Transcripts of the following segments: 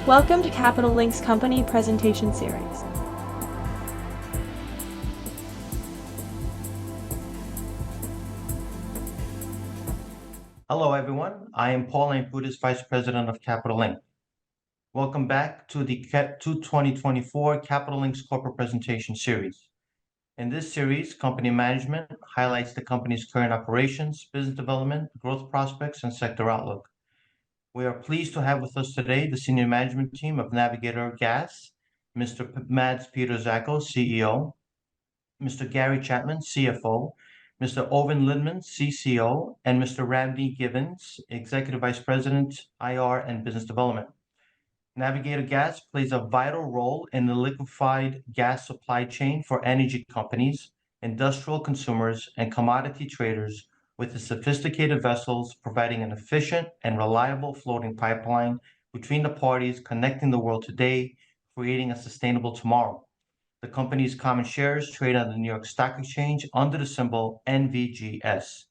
Welcome to Capital Link's company presentation series. Hello everyone, I am Paul Amputis, Vice President of Capital Link. Welcome back to the 2024 Capital Link's corporate presentation series. In this series, company management highlights the company's current operations, business development, growth prospects, and sector outlook. We are pleased to have with us today the senior management team of Navigator Gas, Mr. Mads Peter Zacho, CEO, Mr. Gary Chapman, CFO, Mr. Oeyvind Lindeman, CCO, and Mr. Randy Giveans, Executive Vice President, IR and Business Development. Navigator Gas plays a vital role in the liquefied gas supply chain for energy companies, industrial consumers, and commodity traders with the sophisticated vessels providing an efficient and reliable floating pipeline between the parties connecting the world today, creating a sustainable tomorrow. The company's common shares trade on the New York Stock Exchange under the symbol NVGS.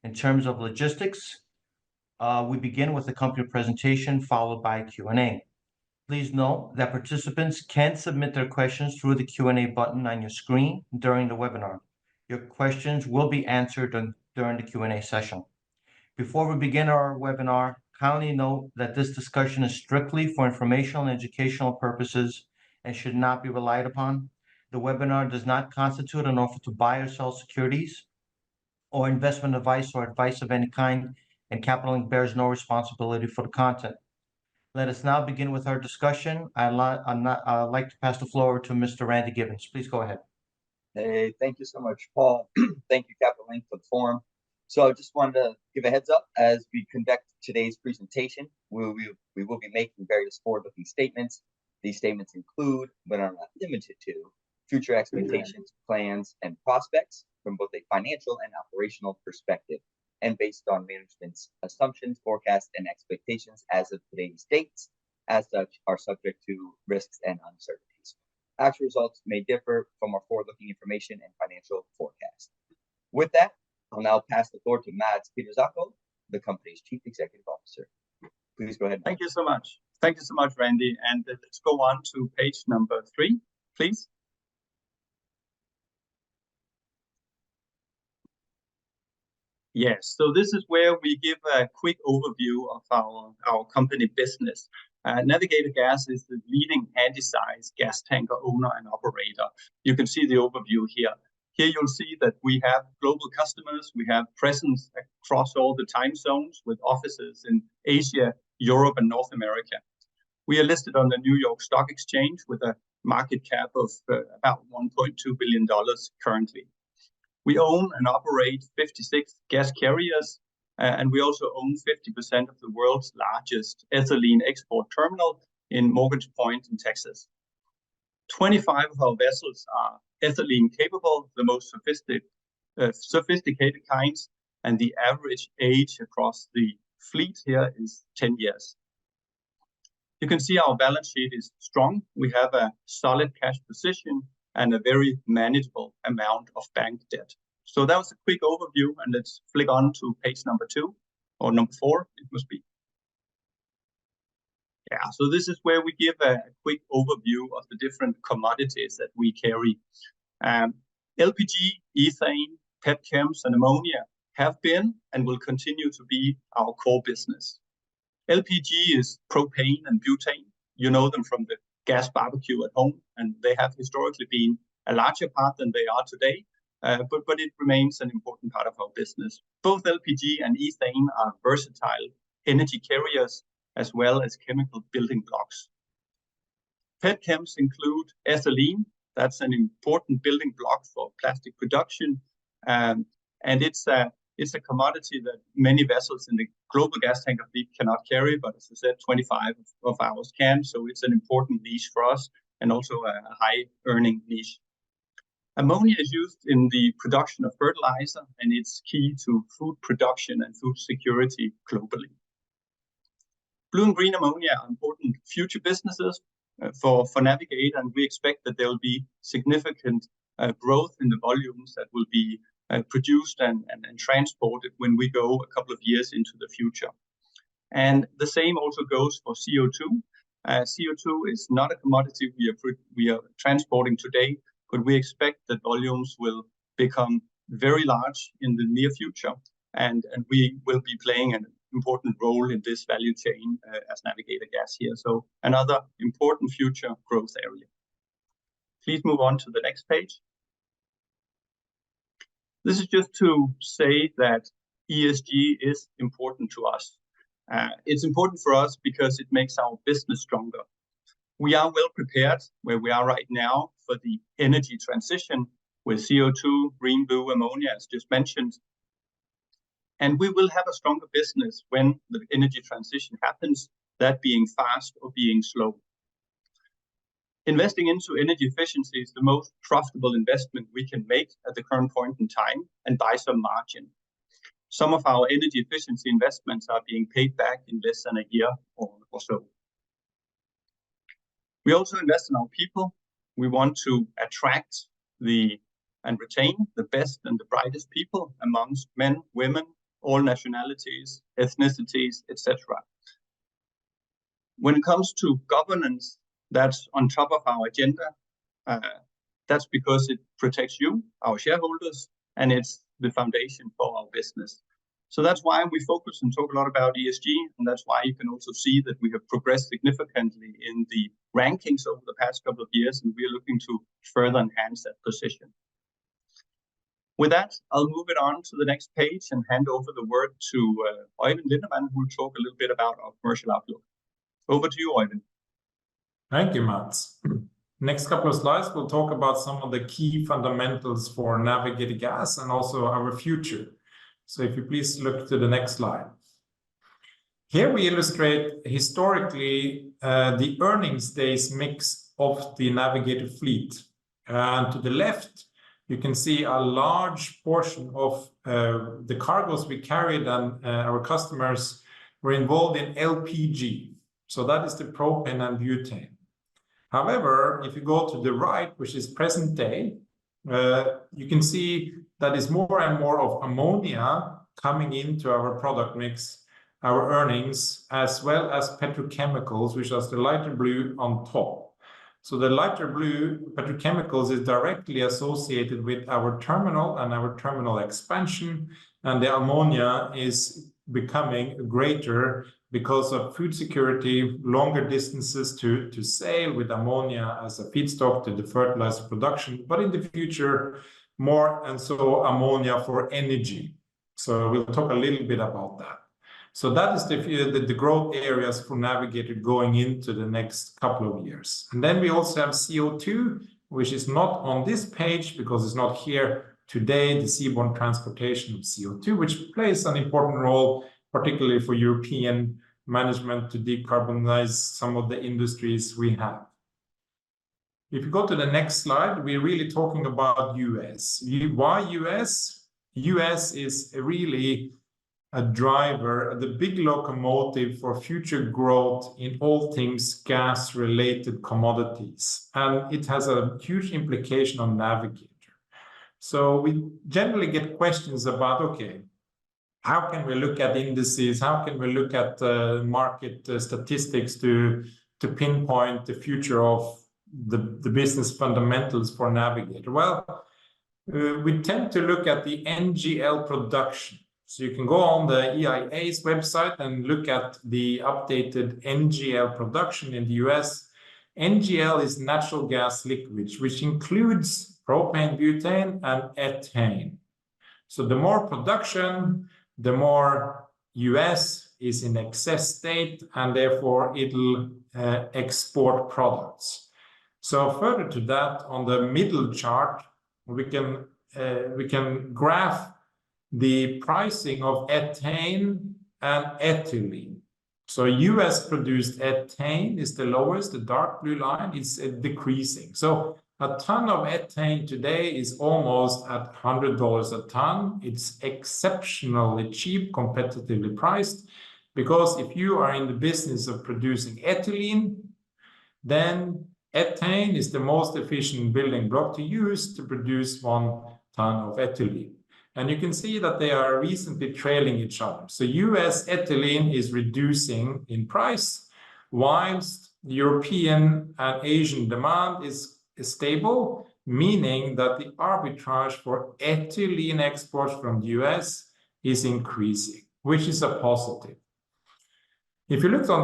In terms of logistics, we begin with the company presentation followed by Q&A. Please note that participants can submit their questions through the Q&A button on your screen during the webinar. Your questions will be answered during the Q&A session. Before we begin our webinar, kindly note that this discussion is strictly for informational and educational purposes and should not be relied upon. The webinar does not constitute an offer to buy or sell securities or investment advice or advice of any kind, and Capital Link bears no responsibility for the content. Let us now begin with our discussion. I'd like to pass the floor over to Mr. Randy Giveans. Please go ahead. Hey, thank you so much, Paul. Thank you, Capital Link, for the forum. So I just wanted to give a heads up as we conduct today's presentation. We will be making various forward-looking statements. These statements include, but are not limited to, future expectations, plans, and prospects from both a financial and operational perspective, and based on management's assumptions, forecasts, and expectations as of today's dates, as such, are subject to risks and uncertainties. Actual results may differ from our forward-looking information and financial forecast. With that, I'll now pass the floor to Mads Peter Zacho, the company's Chief Executive Officer. Please go ahead. Thank you so much. Thank you so much, Randy. And let's go on to page number 3, please. Yes, so this is where we give a quick overview of our company business. Navigator Gas is the leading handysize gas tanker owner and operator. You can see the overview here. Here you'll see that we have global customers. We have presence across all the time zones with offices in Asia, Europe, and North America. We are listed on the New York Stock Exchange with a market cap of about $1.2 billion currently. We own and operate 56 gas carriers, and we also own 50% of the world's largest ethylene export terminal in Morgan's Point in Texas. 25 of our vessels are ethylene capable, the most sophisticated kinds, and the average age across the fleet here is 10 years. You can see our balance sheet is strong. We have a solid cash position and a very manageable amount of bank debt. So that was a quick overview, and let's flick on to page number 2, or number 4, it must be. Yeah, so this is where we give a quick overview of the different commodities that we carry. LPG, ethane, petchems, and ammonia have been and will continue to be our core business. LPG is propane and butane. You know them from the gas barbecue at home, and they have historically been a larger part than they are today, but it remains an important part of our business. Both LPG and ethane are versatile energy carriers as well as chemical building blocks. Petchems include ethylene. That's an important building block for plastic production, and it's a commodity that many vessels in the global gas tanker fleet cannot carry, but as I said, 25 of ours can, so it's an important niche for us and also a high earning niche. Ammonia is used in the production of fertilizer, and it's key to food production and food security globally. Blue and green ammonia are important future businesses for Navigator, and we expect that there will be significant growth in the volumes that will be produced and transported when we go a couple of years into the future. And the same also goes for CO2. CO2 is not a commodity we are transporting today, but we expect that volumes will become very large in the near future, and we will be playing an important role in this value chain as Navigator Gas here. So another important future growth area. Please move on to the next page. This is just to say that ESG is important to us. It's important for us because it makes our business stronger. We are well prepared where we are right now for the energy transition with CO2, green, blue, ammonia, as just mentioned. And we will have a stronger business when the energy transition happens, that being fast or being slow. Investing into energy efficiency is the most profitable investment we can make at the current point in time and by some margin. Some of our energy efficiency investments are being paid back in less than a year or so. We also invest in our people. We want to attract and retain the best and the brightest people amongst men, women, all nationalities, ethnicities, etc. When it comes to governance, that's on top of our agenda. That's because it protects you, our shareholders, and it's the foundation for our business. So that's why we focus and talk a lot about ESG, and that's why you can also see that we have progressed significantly in the rankings over the past couple of years, and we are looking to further enhance that position. With that, I'll move it on to the next page and hand over the word to Oeyvind Lindeman, who will talk a little bit about our commercial outlook. Over to you, Oeyvind. Thank you, Mats. Next couple of slides, we'll talk about some of the key fundamentals for Navigator Gas and also our future. So if you please look to the next slide. Here we illustrate historically the earnings days mix of the Navigator fleet. And to the left, you can see a large portion of the cargoes we carried and our customers were involved in LPG. So that is the propane and butane. However, if you go to the right, which is present day, you can see that is more and more of ammonia coming into our product mix, our earnings, as well as petrochemicals, which is the lighter blue on top. So the lighter blue petrochemicals is directly associated with our terminal and our terminal expansion, and the ammonia is becoming greater because of food security, longer distances to sail with ammonia as a feedstock to the fertilizer production, but in the future, more and so ammonia for energy. So we'll talk a little bit about that. So that is the growth areas for Navigator going into the next couple of years. And then we also have CO2, which is not on this page because it's not here today, the seaborne transportation of CO2, which plays an important role, particularly for European management to decarbonize some of the industries we have. If you go to the next slide, we're really talking about US. Why US? US is really a driver, the big locomotive for future growth in all things gas-related commodities. And it has a huge implication on Navigator. So we generally get questions about, okay, how can we look at indices? How can we look at market statistics to pinpoint the future of the business fundamentals for Navigator? Well, we tend to look at the NGL production. So you can go on the EIA's website and look at the updated NGL production in the US. NGL is natural gas liquids, which includes propane, butane, and ethane. So the more production, the more US is in excess state, and therefore it'll export products. So further to that, on the middle chart, we can graph the pricing of ethane and ethylene. So US produced ethane is the lowest, the dark blue line is decreasing. So a ton of ethane today is almost at $100 a ton. It's exceptionally cheap, competitively priced, because if you are in the business of producing ethylene, then ethane is the most efficient building block to use to produce 1 ton of ethylene. And you can see that they are recently trailing each other. So US ethylene is reducing in price, whilst European and Asian demand is stable, meaning that the arbitrage for ethylene exports from the US is increasing, which is a positive. If you look on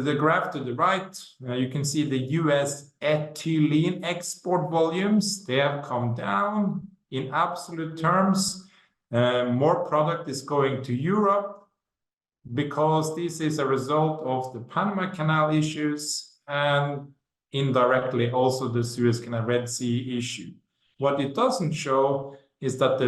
the graph to the right, you can see the US ethylene export volumes. They have come down in absolute terms. More product is going to Europe because this is a result of the Panama Canal issues and indirectly also the Suez Canal Red Sea issue. What it doesn't show is that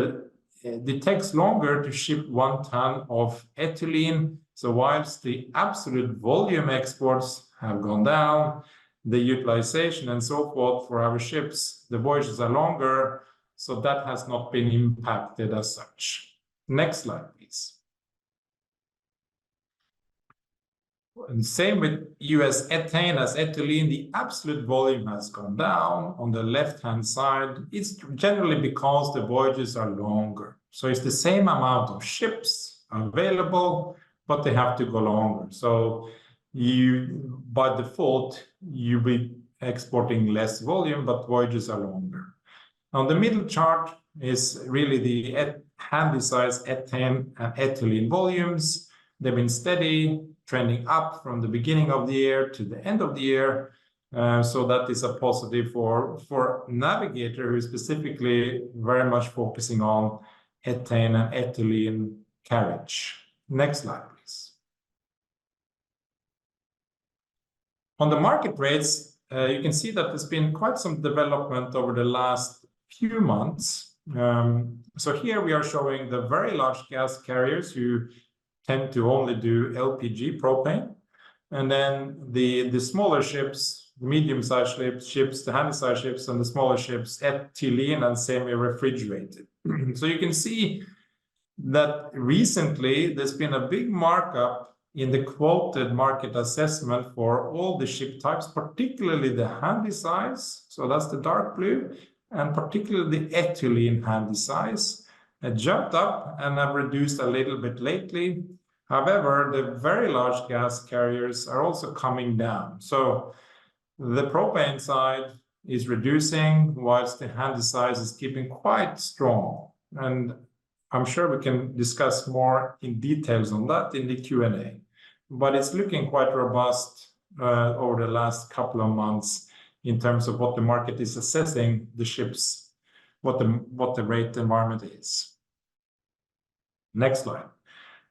it takes longer to ship 1 ton of ethylene. So whilst the absolute volume exports have gone down, the utilization and so forth for our ships, the voyages are longer, so that has not been impacted as such. Next slide, please. And same with US ethane as ethylene, the absolute volume has gone down. On the left-hand side, it's generally because the voyages are longer. So it's the same amount of ships available, but they have to go longer. So you, by default, you'll be exporting less volume, but voyages are longer. On the middle chart is really the handy-size ethane and ethylene volumes. They've been steady, trending up from the beginning of the year to the end of the year. So that is a positive for Navigator, who is specifically very much focusing on ethane and ethylene carriage. Next slide, please. On the market rates, you can see that there's been quite some development over the last few months. So here we are showing the very large gas carriers who tend to only do LPG propane, and then the smaller ships, the medium-sized ships, the handy-sized ships, and the smaller ships, ethylene and semi-refrigerated. So you can see that recently there's been a big markup in the quoted market assessment for all the ship types, particularly the handy-size, so that's the dark blue, and particularly the ethylene handy-size. It jumped up and have reduced a little bit lately. However, the very large gas carriers are also coming down. So the propane side is reducing, whilst the handy-size is keeping quite strong. And I'm sure we can discuss more in details on that in the Q&A. But it's looking quite robust over the last couple of months in terms of what the market is assessing the ships, what the rate environment is. Next slide.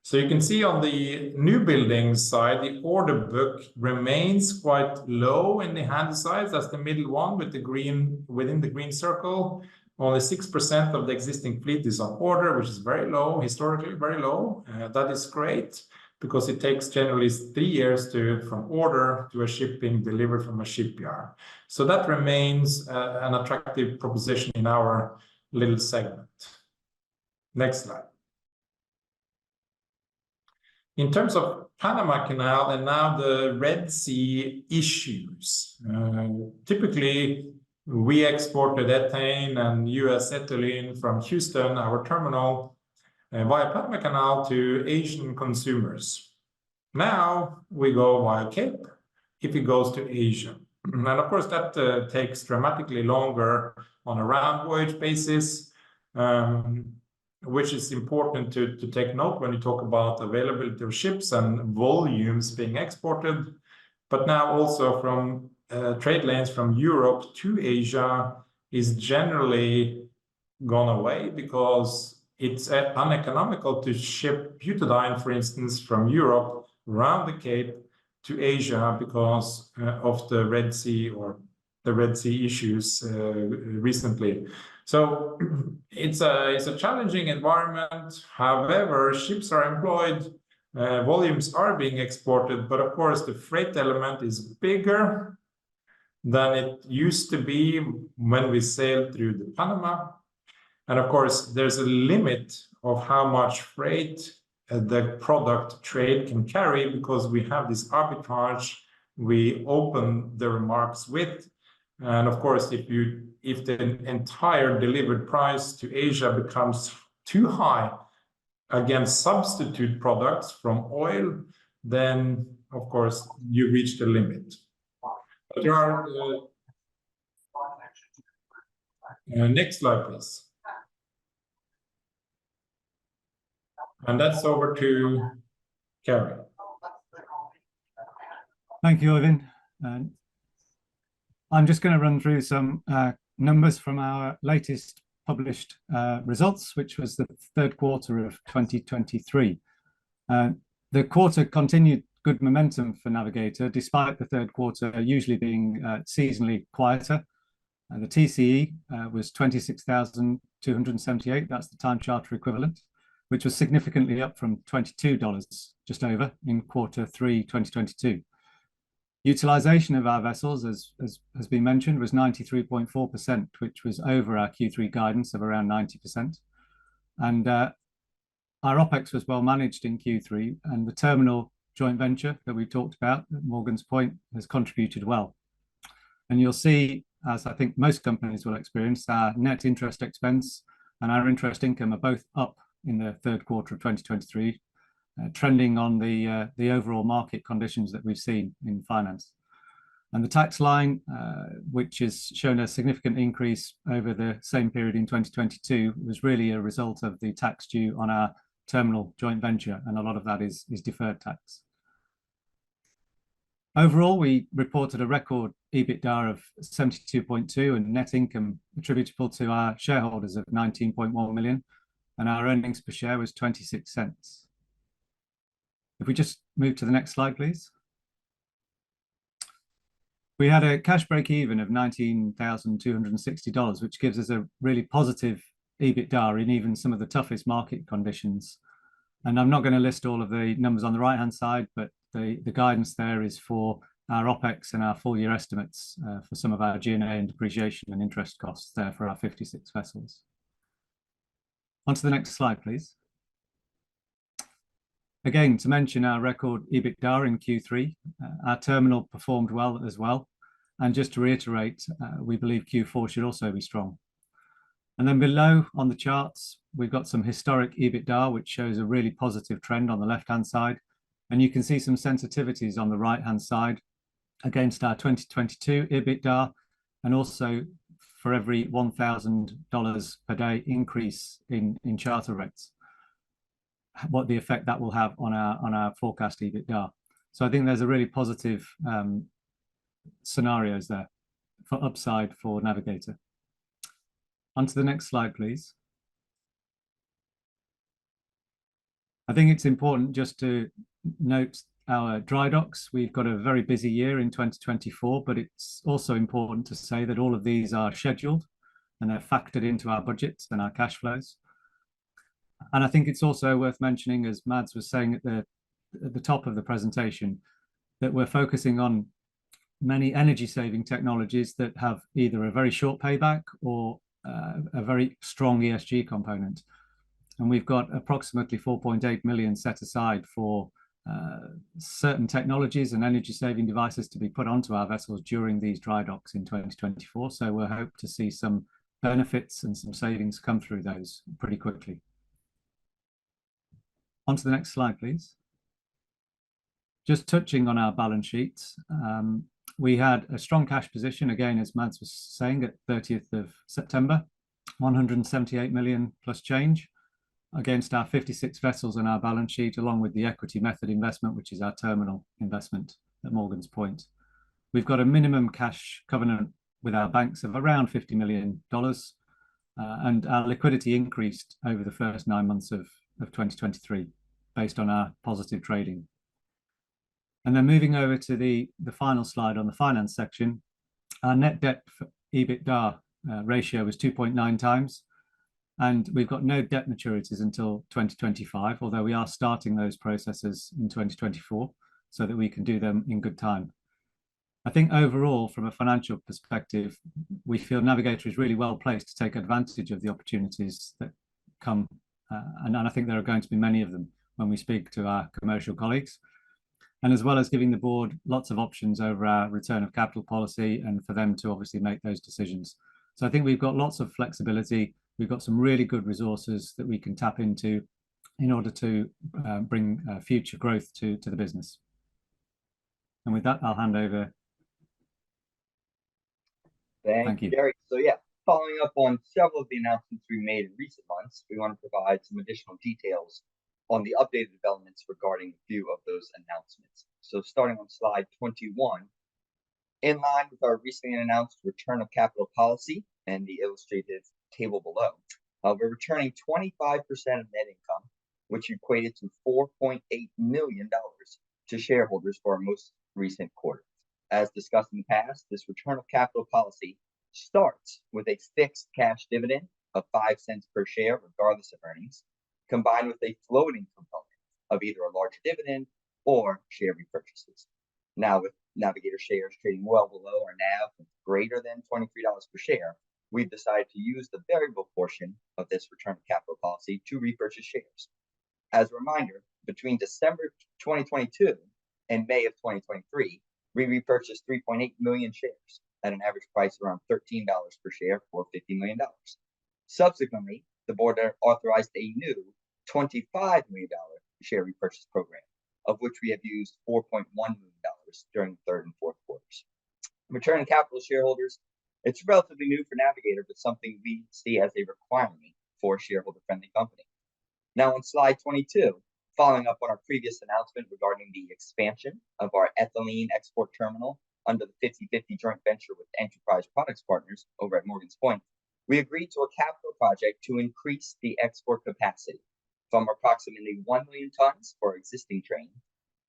So you can see on the new buildings side, the order book remains quite low in the handy-size. That's the middle one with the green, within the green circle. Only 6% of the existing fleet is on order, which is very low, historically very low. That is great because it takes generally 3 years from order to a ship being delivered from a shipyard. So that remains an attractive proposition in our little segment. Next slide. In terms of Panama Canal and now the Red Sea issues, typically we exported ethane and US ethylene from Houston, our terminal, via Panama Canal to Asian consumers. Now we go via Cape if it goes to Asia. And of course that takes dramatically longer on a round voyage basis, which is important to take note when you talk about availability of ships and volumes being exported. But now also from trade lanes from Europe to Asia is generally gone away because it's uneconomical to ship butadiene, for instance, from Europe around the Cape to Asia because of the Red Sea or the Red Sea issues recently. So it's a challenging environment. However, ships are employed, volumes are being exported, but of course the freight element is bigger than it used to be when we sailed through the Panama. And of course, there's a limit of how much freight the product trade can carry because we have this arbitrage we open the remarks with. And of course, if the entire delivered price to Asia becomes too high against substitute products from oil, then of course you reach the limit. But there are next slide, please. And that's over to Carrie. Thank you, Oeyvind. I'm just going to run through some numbers from our latest published results, which was the third quarter of 2023. The quarter continued good momentum for Navigator, despite the third quarter usually being seasonally quieter. The TCE was 26,278. That's the time charter equivalent, which was significantly up from $22 just over in quarter 3 2022. Utilization of our vessels, as has been mentioned, was 93.4%, which was over our Q3 guidance of around 90%. And our OPEX was well managed in Q3, and the terminal joint venture that we talked about at Morgan's Point has contributed well. And you'll see, as I think most companies will experience, our net interest expense and our interest income are both up in the third quarter of 2023, trending on the overall market conditions that we've seen in finance. And the tax line, which has shown a significant increase over the same period in 2022, was really a result of the tax due on our terminal joint venture, and a lot of that is deferred tax. Overall, we reported a record EBITDA of 72.2 and net income attributable to our shareholders of 19.1 million, and our earnings per share was 26 cents. If we just move to the next slide, please. We had a cash break even of $19,260, which gives us a really positive EBITDA in even some of the toughest market conditions. And I'm not going to list all of the numbers on the right-hand side, but the guidance there is for our OPEX and our full year estimates for some of our G&A and depreciation and interest costs there for our 56 vessels. On to the next slide, please. Again, to mention our record EBITDA in Q3, our terminal performed well as well. And just to reiterate, we believe Q4 should also be strong. And then below on the charts, we've got some historic EBITDA, which shows a really positive trend on the left-hand side. And you can see some sensitivities on the right-hand side against our 2022 EBITDA, and also for every $1,000 per day increase in charter rates, what the effect that will have on our forecast EBITDA. So I think there's a really positive scenarios there for upside for Navigator. On to the next slide, please. I think it's important just to note our dry docks. We've got a very busy year in 2024, but it's also important to say that all of these are scheduled and they're factored into our budgets and our cash flows. And I think it's also worth mentioning, as Mads was saying at the top of the presentation, that we're focusing on many energy-saving technologies that have either a very short payback or a very strong ESG component. And we've got approximately 4.8 million set aside for certain technologies and energy-saving devices to be put onto our vessels during these dry docks in 2024. So we'll hope to see some benefits and some savings come through those pretty quickly. On to the next slide, please. Just touching on our balance sheets, we had a strong cash position, again, as Mads was saying, at 30th of September, 178 million plus change against our 56 vessels on our balance sheet, along with the equity method investment, which is our terminal investment at Morgan's Point. We've got a minimum cash covenant with our banks of around $50 million, and our liquidity increased over the first 9 months of 2023 based on our positive trading. And then moving over to the final slide on the finance section, our net debt for EBITDA ratio was 2.9 times, and we've got no debt maturities until 2025, although we are starting those processes in 2024 so that we can do them in good time. I think overall, from a financial perspective, we feel Navigator is really well placed to take advantage of the opportunities that come, and I think there are going to be many of them when we speak to our commercial colleagues, and as well as giving the board lots of options over our return of capital policy and for them to obviously make those decisions. So I think we've got lots of flexibility. We've got some really good resources that we can tap into in order to bring future growth to the business. And with that, I'll hand over Thank you, you. Gary. So yeah, following up on several of the announcements we made in recent months, we want to provide some additional details on the updated developments regarding a few of those announcements. So starting on slide 21, in line with our recently announced return of capital policy and the illustrated table below, we're returning 25% of net income, which equated to $4.8 million to shareholders for our most recent quarter. As discussed in the past, this return of capital policy starts with a fixed cash dividend of 5 cents per share, regardless of earnings, combined with a floating component of either a larger dividend or share repurchases. Now, with Navigator shares trading well below our NAV of greater than $23 per share, we've decided to use the variable portion of this return of capital policy to repurchase shares. As a reminder, between December 2022 and May of 2023, we repurchased 3.8 million shares at an average price around $13 per share for $50 million. Subsequently, the board authorized a new $25 million share repurchase program, of which we have used $4.1 million during the third and fourth quarters. Returning capital to shareholders, it's relatively new for Navigator, but something we see as a requirement for a shareholder-friendly company. Now on slide 22, following up on our previous announcement regarding the expansion of our ethylene export terminal under the 50/50 joint venture with Enterprise Products Partners over at Morgan's Point, we agreed to a capital project to increase the export capacity from approximately 1 million tons for our existing train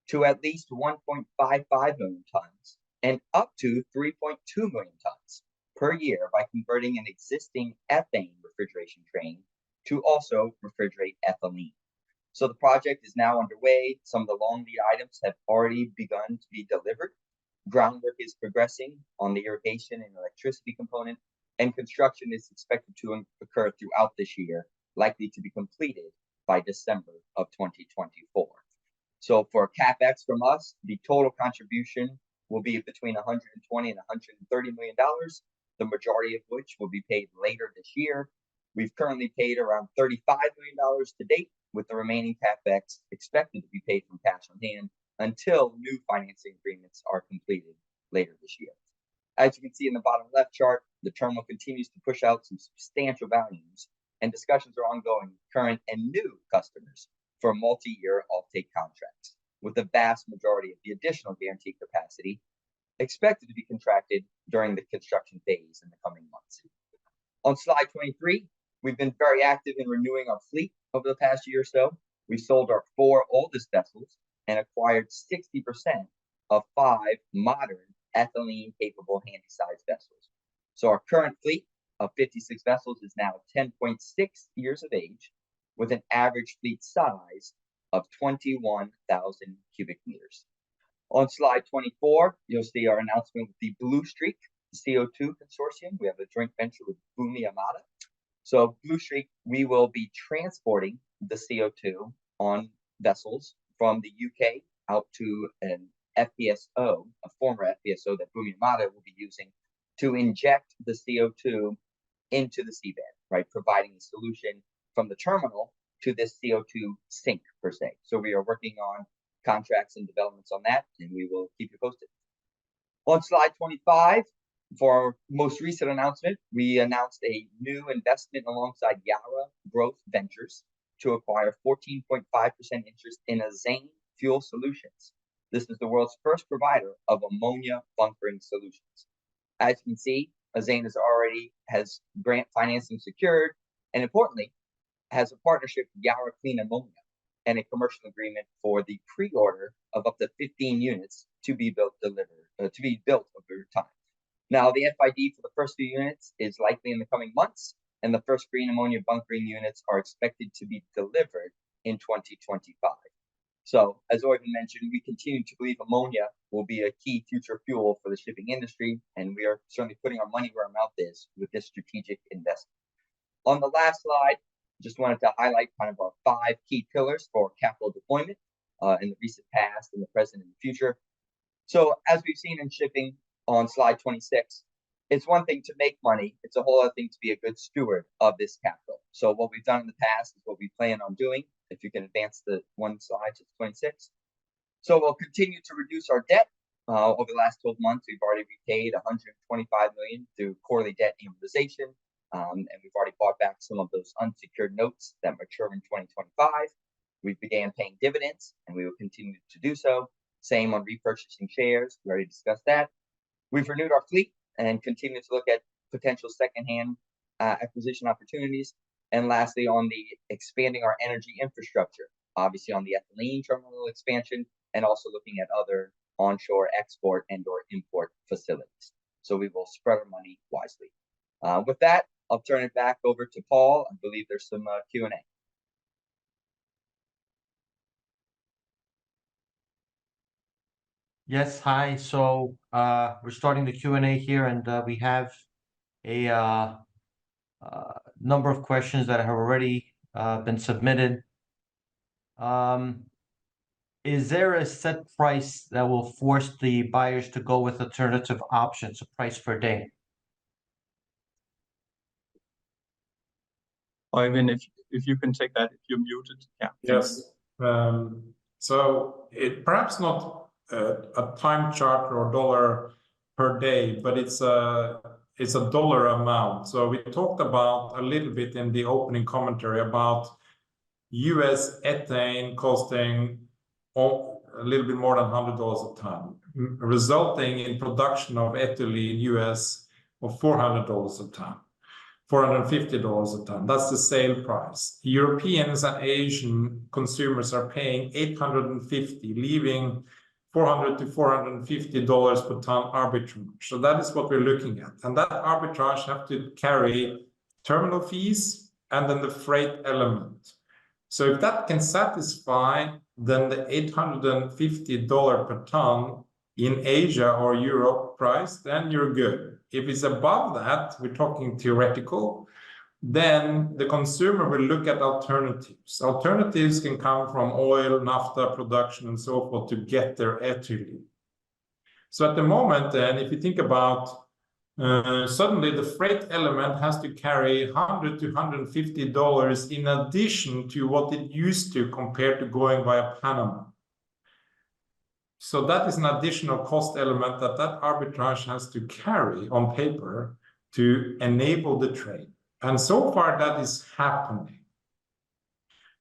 to at least 1.55 million tons and up to 3.2 million tons per year by converting an existing ethane refrigeration train to also refrigerate ethylene. So the project is now underway. Some of the long lead items have already begun to be delivered. Groundwork is progressing on the irrigation and electricity component, and construction is expected to occur throughout this year, likely to be completed by December of 2024. So for CapEx from us, the total contribution will be between $120 and $130 million, the majority of which will be paid later this year. We've currently paid around $35 million to date, with the remaining CapEx expected to be paid from cash on hand until new financing agreements are completed later this year. As you can see in the bottom left chart, the terminal continues to push out some substantial volumes, and discussions are ongoing with current and new customers for multi-year offtake contracts, with the vast majority of the additional guaranteed capacity expected to be contracted during the construction phase in the coming months. On slide 23, we've been very active in renewing our fleet over the past year or so. We sold our 4 oldest vessels and acquired 60% of 5 modern ethylene-capable handysize vessels. So our current fleet of 56 vessels is now 10.6 years of age, with an average fleet size of 21,000 cubic meters. On slide 24, you'll see our announcement with the Blue Streak CO2 consortium. We have a joint venture with Bumi Armada. So Blue Streak, we will be transporting the CO2 on vessels from the UK out to an FPSO, a former FPSO that Bumi Armada will be using to inject the CO2 into the seabed, right? Providing a solution from the terminal to this CO2 sink per se. So we are working on contracts and developments on that, and we will keep you posted. On slide 25, for our most recent announcement, we announced a new investment alongside Yara Growth Ventures to acquire 14.5% interest in Azane Fuel Solutions. This is the world's first provider of ammonia bunkering solutions. As you can see, Azane has grant financing secured, and importantly, has a partnership with Yara Clean Ammonia and a commercial agreement for the pre-order of up to 15 units to be built over time. Now, the FID for the first 2 units is likely in the coming months, and the first green ammonia bunkering units are expected to be delivered in 2025. So, as Oeyvind mentioned, we continue to believe ammonia will be a key future fuel for the shipping industry, and we are certainly putting our money where our mouth is with this strategic investment. On the last slide, just wanted to highlight kind of our 5 key pillars for capital deployment in the recent past, in the present, and the future. So, as we've seen in shipping on slide 26, it's one thing to make money. It's a whole other thing to be a good steward of this capital. So what we've done in the past is what we plan on doing. If you can advance the one slide to 26. So we'll continue to reduce our debt Over the last 12 months, we've already repaid $125 million through quarterly debt amortization, and we've already bought back some of those unsecured notes that mature in 2025. We began paying dividends, and we will continue to do so. Same on repurchasing shares. We already discussed that. We've renewed our fleet and continue to look at potential secondhand acquisition opportunities. And lastly, on the expanding our energy infrastructure, obviously on the ethylene terminal expansion, and also looking at other onshore export and or import facilities. So we will spread our money wisely. With that, I'll turn it back over to Paul. I believe there's some Q&A. Yes, hi. So we're starting the Q&A here, and we have a number of questions that have already been submitted. Is there a set price that will force the buyers to go with alternative options, a price per day? Oeyvind, if you can take that, if you're muted. Yeah. Yes. So it perhaps not a time charter or dollar per day, but it's a dollar amount. So we talked about a little bit in the opening commentary about US ethane costing a little bit more than $100 a ton, resulting in production of ethylene US of $400 a ton, $450 a ton. That's the sale price. Europeans and Asian consumers are paying $850, leaving $400 to $450 per ton arbitrage. So that is what we're looking at. And that arbitrage have to carry terminal fees and then the freight element. So if that can satisfy then the $850 per ton in Asia or Europe price, then you're good. If it's above that, we're talking theoretical, then the consumer will look at alternatives. Alternatives can come from oil, naphtha production, and so forth to get their ethylene. So at the moment, then, if you think about suddenly the freight element has to carry $100 to $150 in addition to what it used to compared to going via Panama. So that is an additional cost element that arbitrage has to carry on paper to enable the trade. And so far that is happening.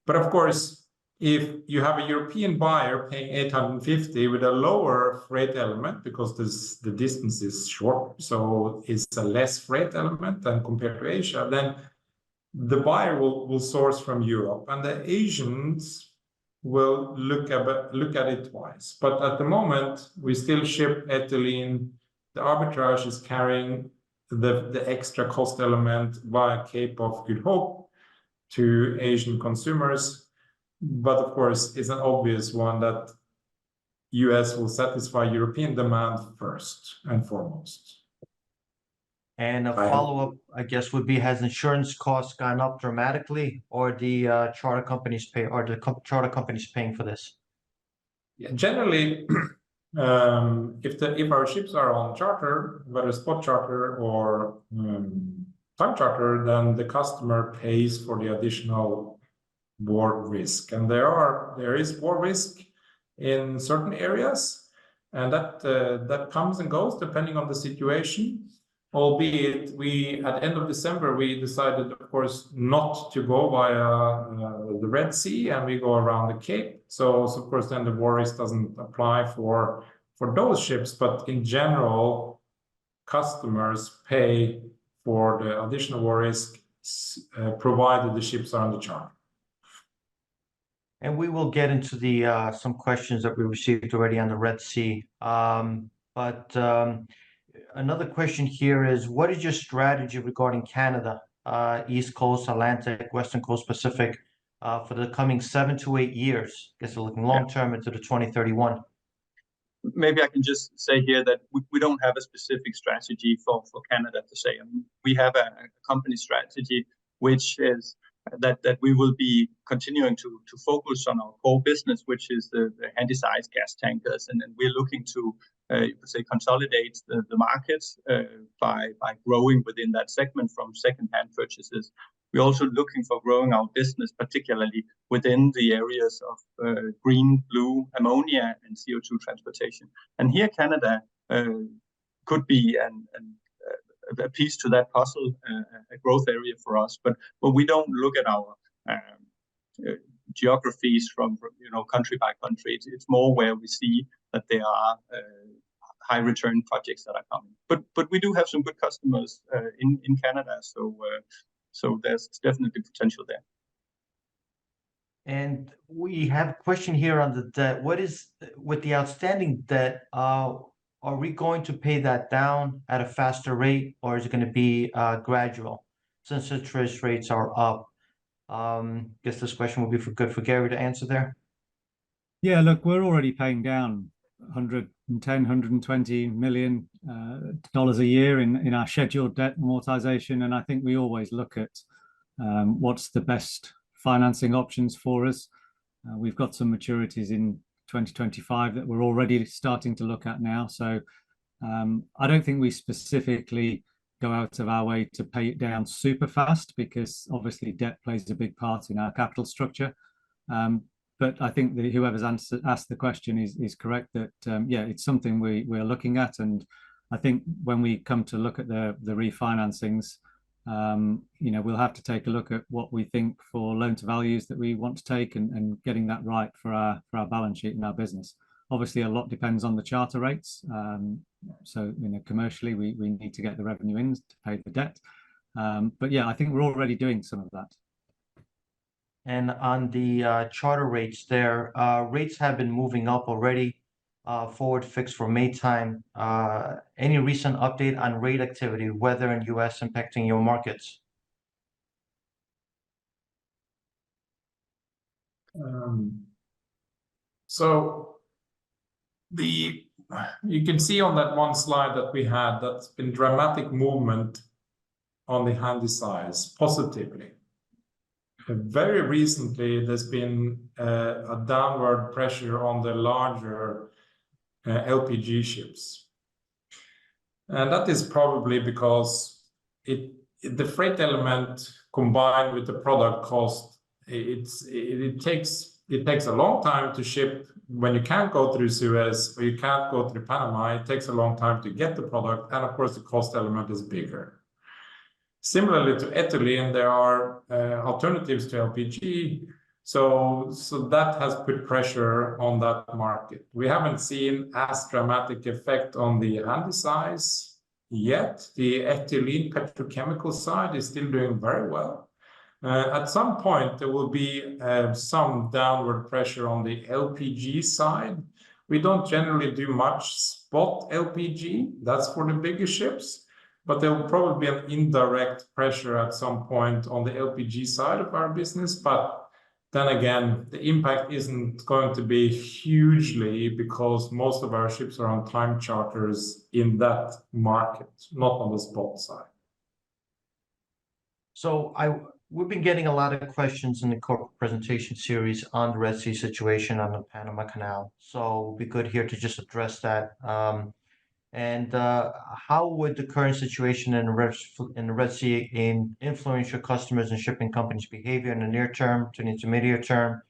But of course, if you have a European buyer paying $850 with a lower freight element, because the distance is short, so it's a less freight element than compared to Asia, then the buyer will source from Europe, and the Asians will look at it twice. But at the moment, we still ship ethylene. The arbitrage is carrying the extra cost element via Cape of Good Hope to Asian consumers. But of course, it's an obvious one that US will satisfy European demand first and foremost. And a follow-up, I guess, would be, has insurance costs gone up dramatically, or the charter companies charter companies paying for this? Yeah, generally, if our ships are on charter, whether spot charter or time charter, then the customer pays for the additional war risk, and there is war risk in certain areas, and that comes and goes depending on the situation. Albeit, we at the end of December we decided, of course, not to go via the Red Sea, and we go around the Cape. So of course, then the war risk doesn't apply for those ships, but in general, customers pay for the additional war risk provided the ships are on the charter. And we will get into the some questions that we received already on the Red Sea. Another question here is, what is your strategy regarding Canada, East Coast, Atlantic, Western Coast, Pacific, for the coming 7 to 8 years? I guess we're looking long-term into the 2031. Maybe I can just say here that we don't have a specific strategy for Canada to say. I mean, we have a company strategy, which is that we will be continuing to focus on our core business, which is the handysize gas tankers, and then we're looking to you could say consolidate the market by growing within that segment from second-hand purchases. We're also looking for growing our business, particularly within the areas of green, blue, ammonia, and CO2 transportation. And here, Canada could be a piece to that puzzle, a growth area for us. But we don't look at our geographies from country by country. It's more where we see that there are high return projects that are coming. But we do have some good customers in Canada, so there's definitely potential there. And we have a question here on the debt. What is with the outstanding debt? Are we going to pay that down at a faster rate, or is it going to be gradual since interest rates are up? Guess this question will be good for Gary to answer there. Yeah, look, we're already paying down 110, 120 million dollars a year in our scheduled debt amortization, and I think we always look at what's the best financing options for us. We've got some maturities in 2025 that we're already starting to look at now. So I don't think we specifically go out of our way to pay it down super fast, because obviously debt plays a big part in our capital structure. But I think that whoever's asked the question is correct, that yeah, it's something we're looking at. And I think when we come to look at the refinancings, we'll have to take a look at what we think for loan to values that we want to take, and getting that right for our balance sheet and our business. Obviously, a lot depends on the charter rates. So commercially, we need to get the revenue in to pay the debt. But yeah, I think we're already doing some of that. And on the charter rates there, rates have been moving up already. Forward fix for May time. Any recent update on rate activity, weather in US impacting your markets? So you can see on that one slide that we had, that's been dramatic movement on the handysize positively. Very recently, there's been a downward pressure on the larger LPG ships. And that is probably because the freight element combined with the product cost, it takes a long time to ship. When you can't go through Suez or you can't go through Panama, it takes a long time to get the product, and of course the cost element is bigger. Similarly to ethylene, there are alternatives to LPG, so that has put pressure on that market. We haven't seen as dramatic effect on the handysize yet. The ethylene petrochemical side is still doing very well. At some point, there will be some downward pressure on the LPG side. We don't generally do much spot LPG. That's for the bigger ships. But there will probably be an indirect pressure at some point on the LPG side of our business. But then again, the impact isn't going to be hugely, because most of our ships are on time charters in that market, not on the spot side. So we've been getting a lot of questions in the corporate presentation series on the Red Sea situation on the Panama Canal. So it'll be good here to just address that. And how would the current situation in the Red Sea influence your customers and shipping companies' behavior in the near term to the intermediate term?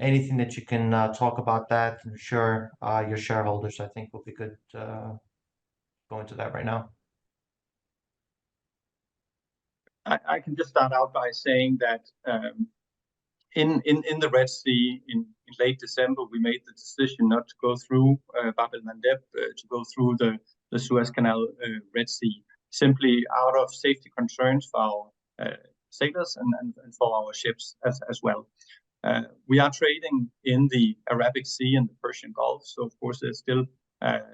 Anything that you can talk about that, I'm sure your shareholders, I think, will be good go into that right now. I can just start out by saying that in the Red Sea in late December, we made the decision not to go through Bab el-Mandeb, to go through the Suez Canal Red Sea, simply out of safety concerns for our sailors and for our ships as well. We are trading in the Arabic Sea and the Persian Gulf, so of course there's still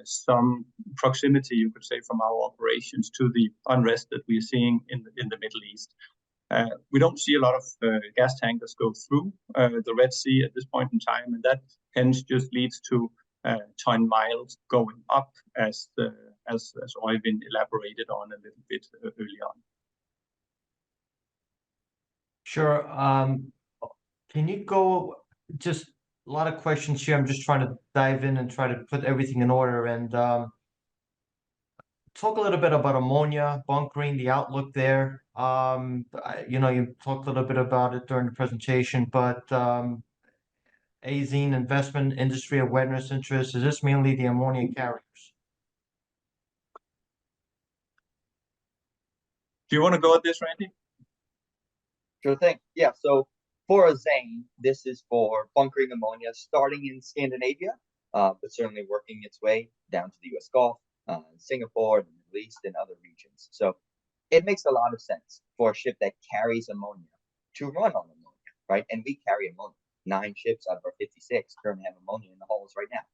some proximity, you could say, from our operations to the unrest that we are seeing in the Middle East. We don't see a lot of gas tankers go through the Red Sea at this point in time, and that hence just leads to ton miles going up, as Oeyvind elaborated on a little bit early on. Sure. Can you go, just a lot of questions here. I'm just trying to dive in and try to put everything in order. And talk a little bit about ammonia, bunkering, the outlook there. You talked a little bit about it during the presentation, but Azine investment industry awareness interest, is this mainly the ammonia carriers? Do you want to go at this, Randy? Sure thing. Yeah, so for Azane, this is for bunkering ammonia starting in Scandinavia, but certainly working its way down to the US Gulf, Singapore, the Middle East, and other regions. So it makes a lot of sense for a ship that carries ammonia to run on ammonia, right? And we carry ammonia. 9 ships out of our 56 currently have ammonia in the hulls right now.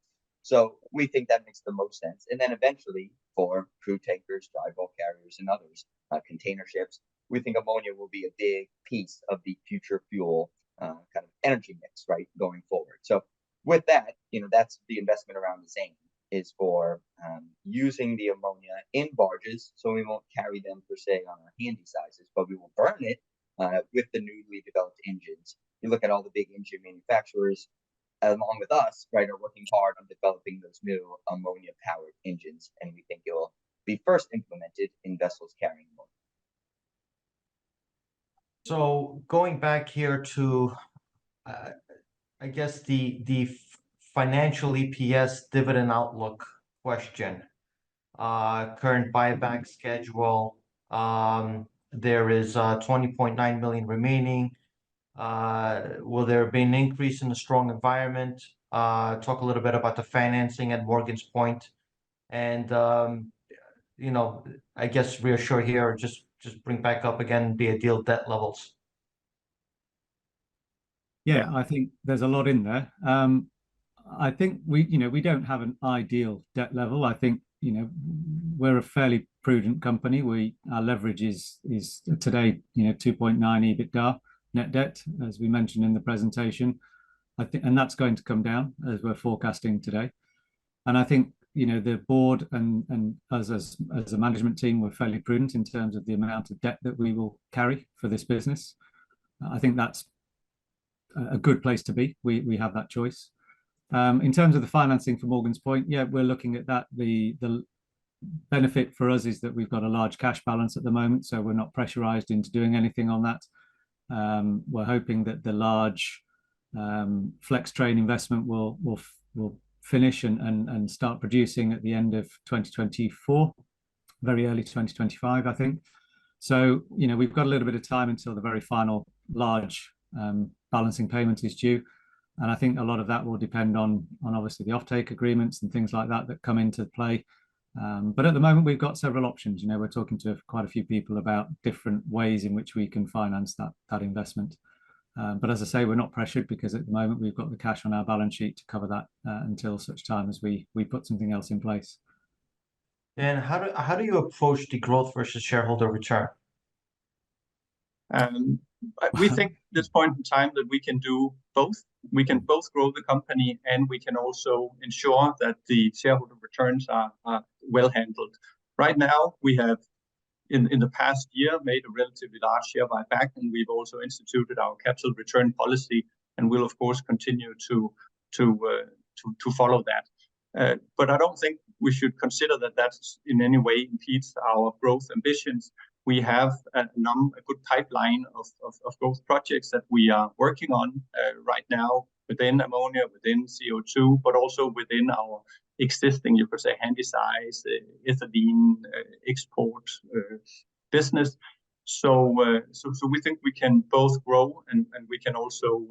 So we think that makes the most sense. And then eventually for crude tankers, dry bulk carriers, and others, container ships, we think ammonia will be a big piece of the future fuel kind of energy mix, right, going forward. So with that, that's the investment around the Zane, is for using the ammonia in barges, so we won't carry them per se on our handy sizes, but we will burn it with the newly developed engines. You look at all the big engine manufacturers, along with us, right, are working hard on developing those new ammonia-powered engines, and we think it will be first implemented in vessels carrying ammonia. So going back here to, I guess the financial EPS dividend outlook question. Current buyback schedule. There is 20.9 million remaining. Will there be an increase in the strong environment? Talk a little bit about the financing at Morgan's Point, and I guess reassure here, just bring back up again the ideal debt levels. Yeah, I think there's a lot in there. I think we don't have an ideal debt level. I think, we're a fairly prudent company. Our leverage is today, 2.9 EBITDA net debt, as we mentioned in the presentation. I think, and that's going to come down as we're forecasting today. And I think, the board and us as a management team, we're fairly prudent in terms of the amount of debt that we will carry for this business. I think that's a good place to be. We have that choice. In terms of the financing for Morgan's Point, yeah, we're looking at that. The benefit for us is that we've got a large cash balance at the moment, so we're not pressurized into doing anything on that. We're hoping that the large flex train investment will finish and start producing at the end of 2024, very early 2025, I think. So, we've got a little bit of time until the very final large balancing payment is due. And I think a lot of that will depend on obviously the offtake agreements and things like that come into play. But at the moment, we've got several options. We're talking to quite a few people about different ways in which we can finance that investment. But as I say, we're not pressured, because at the moment we've got the cash on our balance sheet to cover that until such time as we put something else in place. And how do you approach the growth versus shareholder return? We think at this point in time that we can do both. We can both grow the company, and we can also ensure that the shareholder returns are well handled. Right now, we have in the past year made a relatively large share buyback, and we've also instituted our capital return policy, and we'll of course continue to follow that. But I don't think we should consider that in any way impedes our growth ambitions. We have a good pipeline of growth projects that we are working on right now within ammonia, within CO2, but also within our existing, you could say, handysize, ethylene export business. So we think we can both grow and we can also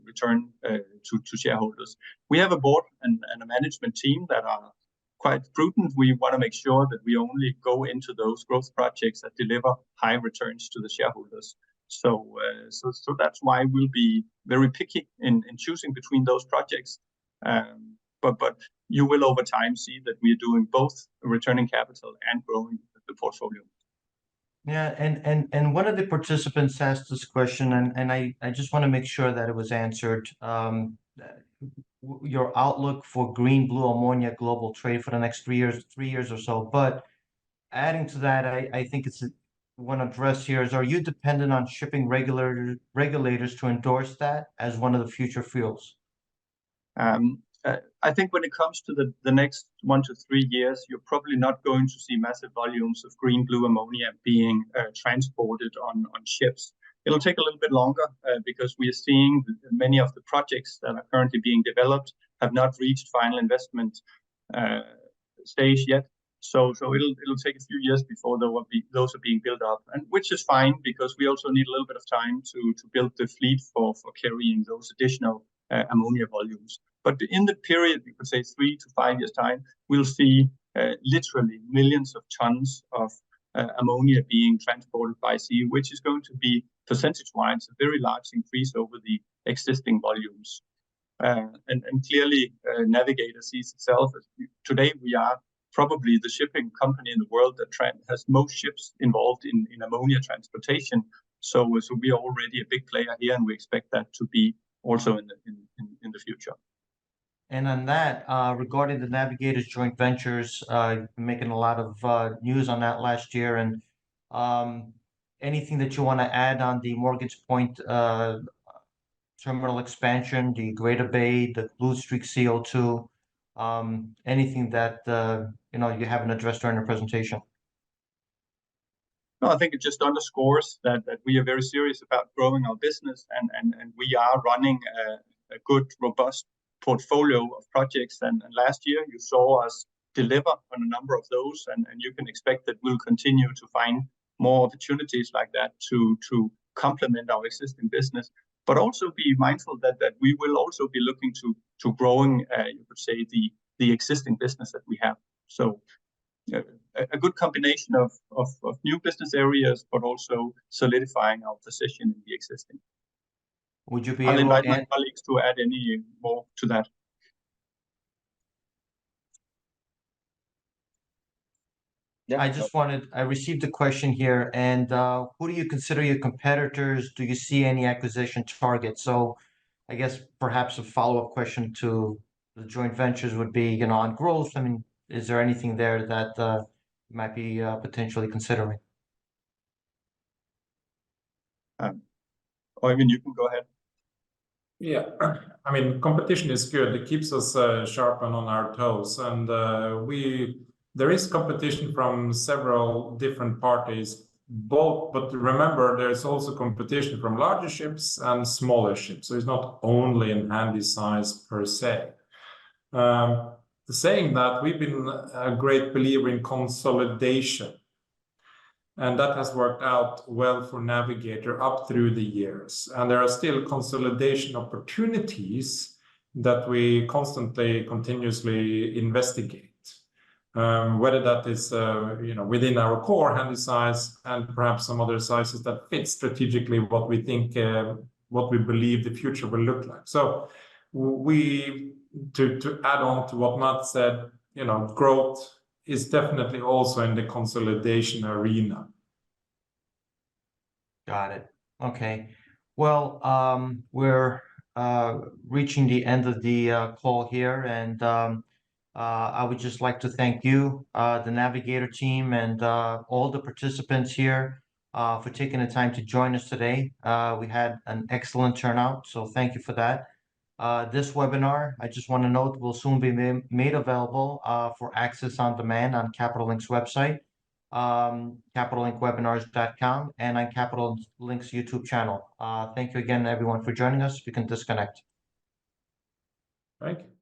return to shareholders. We have a board and a management team that are quite prudent. We want to make sure that we only go into those growth projects that deliver high returns to the shareholders. So that's why we'll be very picky in choosing between those projects. But you will over time see that we are doing both returning capital and growing the portfolio. Yeah, and one of the participants asked this question, and I just want to make sure that it was answered. Your outlook for green blue ammonia global trade for the next 3 years or so. But adding to that, I think want to address here is, are you dependent on shipping regulators to endorse that as one of the future fuels? I think when it comes to the next 1 to 3 years, you're probably not going to see massive volumes of green blue ammonia being transported on ships. It'll take a little bit longer because we are seeing many of the projects that are currently being developed have not reached final investment stage yet. So it'll take a few years before those are being built up, and which is fine because we also need a little bit of time to build the fleet for carrying those additional ammonia volumes. But in the period, we could say 3 to 5 years time, we'll see literally millions of tons of ammonia being transported by sea, which is going to be percentage-wise a very large increase over the existing volumes. And clearly, Navigator sees itself as today we are probably the shipping company in the world that has most ships involved in ammonia transportation. So we are already a big player here, and we expect that to be also in the future. And on that, regarding the Navigator's joint ventures, you've been making a lot of news on that last year. And anything that you want to add on the Morgan's Point terminal expansion, the Greater Bay, the Blue Streak CO2, anything that you haven't addressed during the presentation? No, I think it just underscores that we are very serious about growing our business, and we are running a good, robust portfolio of projects. And last year you saw us deliver on a number of those, and you can expect that we'll continue to find more opportunities like that to complement our existing business, but also be mindful that we will also be looking to growing, you could say, the existing business that we have. So a good combination of new business areas, but also solidifying our position in the existing. Would you be I'll able invite to my colleagues to add any more to that. Yeah, I received a question here, and who do you consider your competitors? Do you see any acquisition targets? So I guess perhaps a follow-up question to the joint ventures would be, on growth. I mean, is there anything there that you might be potentially considering? Oeyvind, you can go ahead. Yeah, I mean, competition is good. It keeps us sharp and on our toes, and there is competition from several different parties, but remember, there's also competition from larger ships and smaller ships. So it's not only in handysize per se. Saying that, we've been a great believer in consolidation, and that has worked out well for Navigator up through the years. And there are still consolidation opportunities that we continuously investigate. Whether that is within our core handysize and perhaps some other sizes that fit strategically what we think, what we believe the future will look like. So to add on to what Matt said, growth is definitely also in the consolidation arena. Got it. Okay. Well, we're reaching the end of the call here, and I would just like to thank you, the Navigator team, and all the participants here for taking the time to join us today. We had an excellent turnout, so thank you for that. This webinar, I just want to note, will soon be made available for access on demand on Capital Link's website, capitallinkwebinars.com, and on Capital Link's YouTube channel. Thank you again, everyone, for joining us. We can disconnect. Thank you.